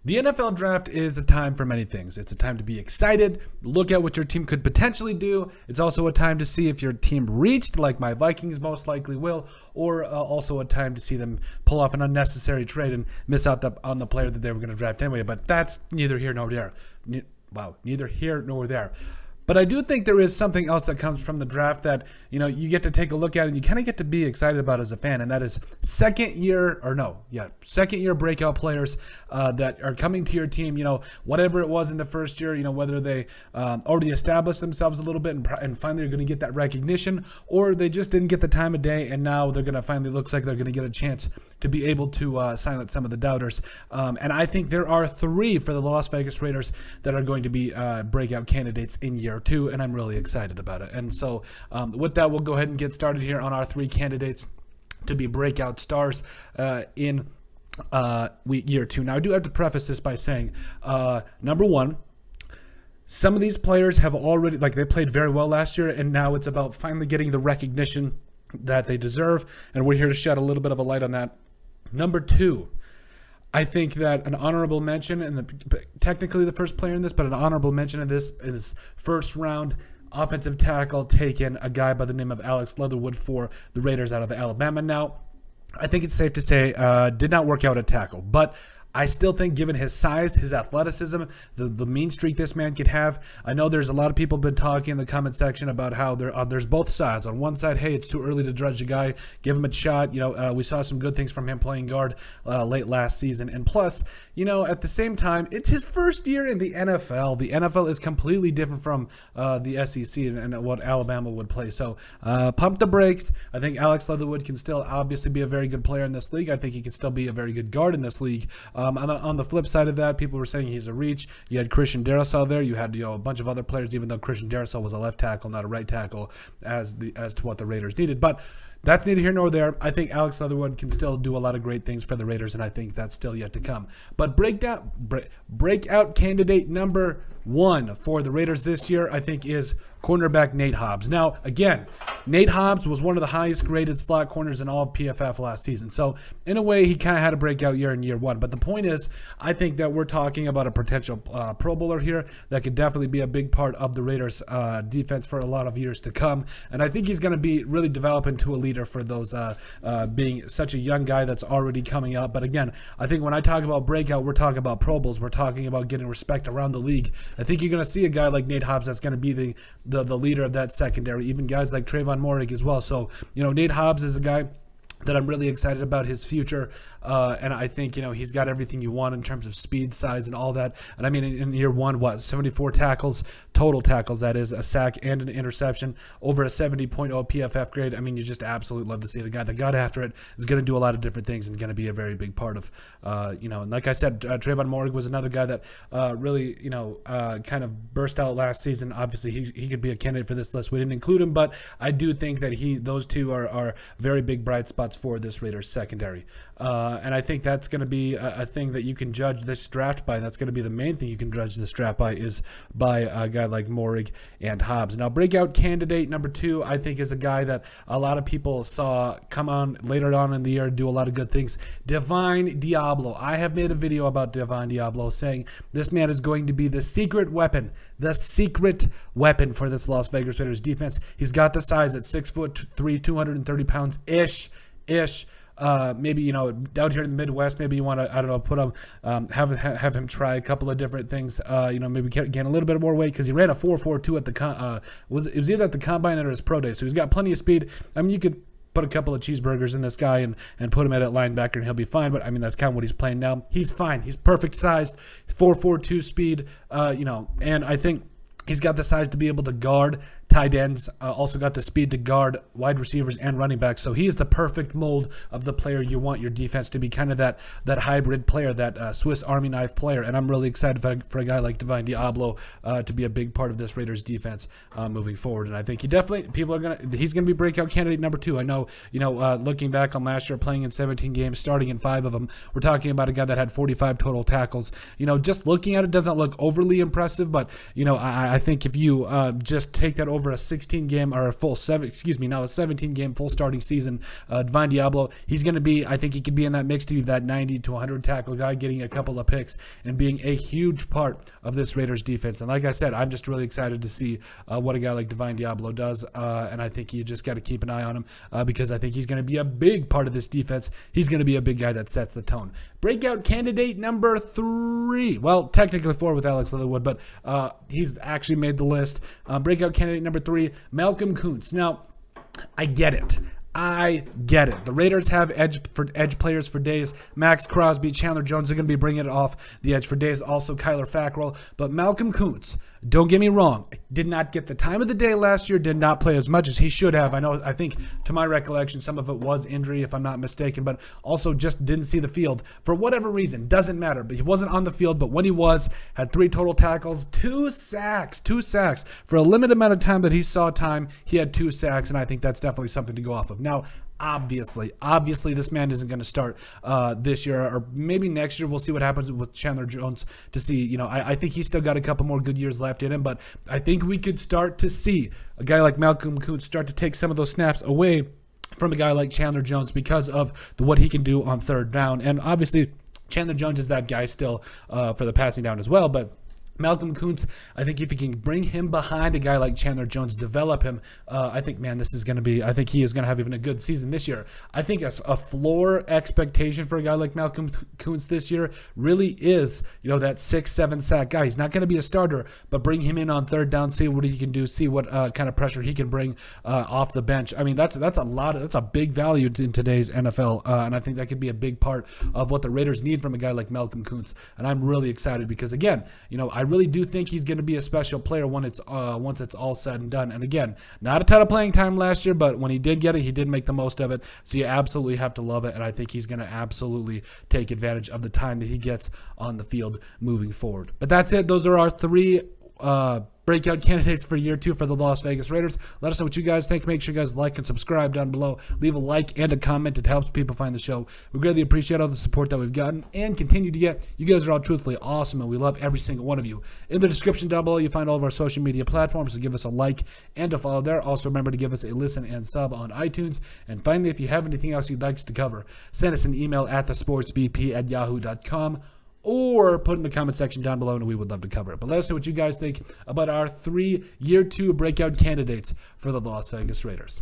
The NFL draft is a time for many things. It's a time to be excited, look at what your team could potentially do. It's also a time to see if your team reached, like my Vikings most likely will, or also a time to see them pull off an unnecessary trade and miss out on the player that they were going to draft anyway. But that's neither here nor there. Neither here nor there. But I do think there is something else that comes from the draft that, you get to take a look at and you kind of get to be excited about as a fan, and that is second year breakout players that are coming to your team, whatever it was in the first year, whether they already established themselves a little bit and finally are going to get that recognition, or they just didn't get the time of day and now they're going to finally looks like they're going to get a chance to be able to silence some of the doubters. And I think there are 3 for the Las Vegas Raiders that are going to be breakout candidates in year 2, and I'm really excited about it. And so with that, we'll go ahead and get started here on our 3 candidates to be breakout stars in year 2. Now, I do have to preface this by saying, number 1, some of these players have already, they played very well last year, and now it's about finally getting the recognition that they deserve, and we're here to shed a little bit of a light on that. Number 2, I think that an honorable mention, and technically the first player in this, but an honorable mention in this is first round offensive tackle taken, a guy by the name of Alex Leatherwood for the Raiders out of Alabama. Now, I think it's safe to say did not work out at tackle, but I still think given his size, his athleticism, the mean streak this man could have, I know there's a lot of people been talking in the comment section about how there's both sides. On one side, hey, it's too early to judge a guy, give him a shot. We saw some good things from him playing guard late last season. And plus, at the same time, it's his first year in the NFL. The NFL is completely different from the SEC and what Alabama would play. So pump the brakes. I think Alex Leatherwood can still obviously be a very good player in this league. I think he can still be a very good guard in this league. On the flip side of that, people were saying he's a reach. You had Christian Darrisaw there. You had a bunch of other players, even though Christian Darrisaw was a left tackle, not a right tackle, as to what the Raiders needed. But that's neither here nor there. I think Alex Leatherwood can still do a lot of great things for the Raiders, and I think that's still yet to come. But breakout candidate number 1 for the Raiders this year, I think, is cornerback Nate Hobbs. Now, again, Nate Hobbs was one of the highest graded slot corners in all of PFF last season. So, in a way, he kind of had a breakout year in year 1. But the point is, I think that we're talking about a potential Pro Bowler here that could definitely be a big part of the Raiders' defense for a lot of years to come. And I think he's going to be really develop into a leader for those being such a young guy that's already coming up. But again, I think when I talk about breakout, we're talking about Pro Bowls. We're talking about getting respect around the league. I think you're going to see a guy like Nate Hobbs that's going to be the leader of that secondary, even guys like Trayvon Moehrig as well. So, Nate Hobbs is a guy that I'm really excited about his future. And I think, he's got everything you want in terms of speed, size, and all that. And I mean, in year 1, 74 tackles, total tackles, that is, a sack and an interception, over a 70.0 PFF grade. I mean, you just absolutely love to see it. A guy that got after it is going to do a lot of different things and going to be a very big part of, and like I said, Trayvon Moehrig was another guy that really, kind of burst out last season. Obviously, he could be a candidate for this list. We didn't include him, but I do think that those two are very big bright spots for this Raiders secondary. And I think that's going to be a thing that you can judge this draft by. That's going to be the main thing you can judge this draft by, is by a guy like Moehrig and Hobbs. Now, breakout candidate number 2, I think, is a guy that a lot of people saw come on later on in the year, do a lot of good things. Divine Diablo. I have made a video about Divine Diablo saying this man is going to be the secret weapon for this Las Vegas Raiders defense. He's got the size at 6'3", 230 pounds ish. Maybe down here in the Midwest, maybe you want to put him, have him try a couple of different things. Maybe gain a little bit more weight, because he ran a 4.42 at the it was either at the combine or his pro day. So he's got plenty of speed. I mean, you could put a couple of cheeseburgers in this guy and put him at linebacker and he'll be fine. But I mean, that's kind of what he's playing now. He's fine. He's perfect sized, 4.42 speed. And I think he's got the size to be able to guard tight ends, also got the speed to guard wide receivers and running backs. So he is the perfect mold of the player you want your defense to be, kind of that hybrid player, that Swiss Army knife player. And I'm really excited for a guy like Divine Diablo to be a big part of this Raiders defense moving forward. And I think he's going to be breakout candidate number 2. I know, looking back on last year, playing in 17 games, starting in 5 of them, we're talking about a guy that had 45 total tackles. Just looking at it doesn't look overly impressive, but I think if you just take that over a 16 game or a full seven, excuse me, now a 17 game full starting season. Divine Diablo, he's going to be, I think he could be in that mix to be that 90 to 100 tackle guy, getting a couple of picks and being a huge part of this Raiders defense. And like I said, I'm just really excited to see what a guy like Divine Diablo does. And I think you just got to keep an eye on him because I think he's going to be a big part of this defense. He's going to be a big guy that sets the tone. Breakout candidate number 3. Well, technically 4 with Alex Leatherwood, but he's actually made the list. Breakout candidate number 3, Malcolm Koonce. Now, I get it. The Raiders have edge players for days. Max Crosby, Chandler Jones are going to be bringing it off the edge for days. Also, Kyler Fackrell. But Malcolm Koonce, don't get me wrong, did not get the time of the day last year, did not play as much as he should have. I think to my recollection, some of it was injury, if I'm not mistaken, but also just didn't see the field. For whatever reason, doesn't matter. But he wasn't on the field, but when he was, had 3 total tackles, 2 sacks. For a limited amount of time that he saw time, he had 2 sacks, and I think that's definitely something to go off of. Now, obviously, this man isn't going to start this year or maybe next year. We'll see what happens with Chandler Jones to see. I think he's still got a couple more good years left in him, but I think we could start to see a guy like Malcolm Koonce start to take some of those snaps away from a guy like Chandler Jones because of what he can do on third down. And obviously, Chandler Jones is that guy still for the passing down as well, but Malcolm Koonce, I think if you can bring him behind a guy like Chandler Jones, develop him, I think, man, this is going to be, I think he is going to have even a good season this year. I think a floor expectation for a guy like Malcolm Koonce this year really is, that 6-7 sack guy. He's not going to be a starter, but bring him in on third down, see what he can do, see what kind of pressure he can bring off the bench. I mean, that's a big value in today's NFL, and I think that could be a big part of what the Raiders need from a guy like Malcolm Koonce. And I'm really excited because, again, I really do think he's going to be a special player once it's all said and done. And again, not a ton of playing time last year, but when he did get it, he did make the most of it. So you absolutely have to love it, and I think he's going to absolutely take advantage of the time that he gets on the field moving forward. But that's it. Those are our 3 breakout candidates for year 2 for the Las Vegas Raiders. Let us know what you guys think. Make sure you guys like and subscribe down below. Leave a like and a comment. It helps people find the show. We greatly appreciate all the support that we've gotten and continue to get. You guys are all truthfully awesome, and we love every single one of you. In the description down below, you find all of our social media platforms, so give us a like and a follow there. Also, remember to give us a listen and sub on iTunes. And finally, if you have anything else you'd like us to cover, send us an email at thesportsbp@yahoo.com. or put in the comment section down below, and we would love to cover it. But let us know what you guys think about our 3 year 2 breakout candidates for the Las Vegas Raiders.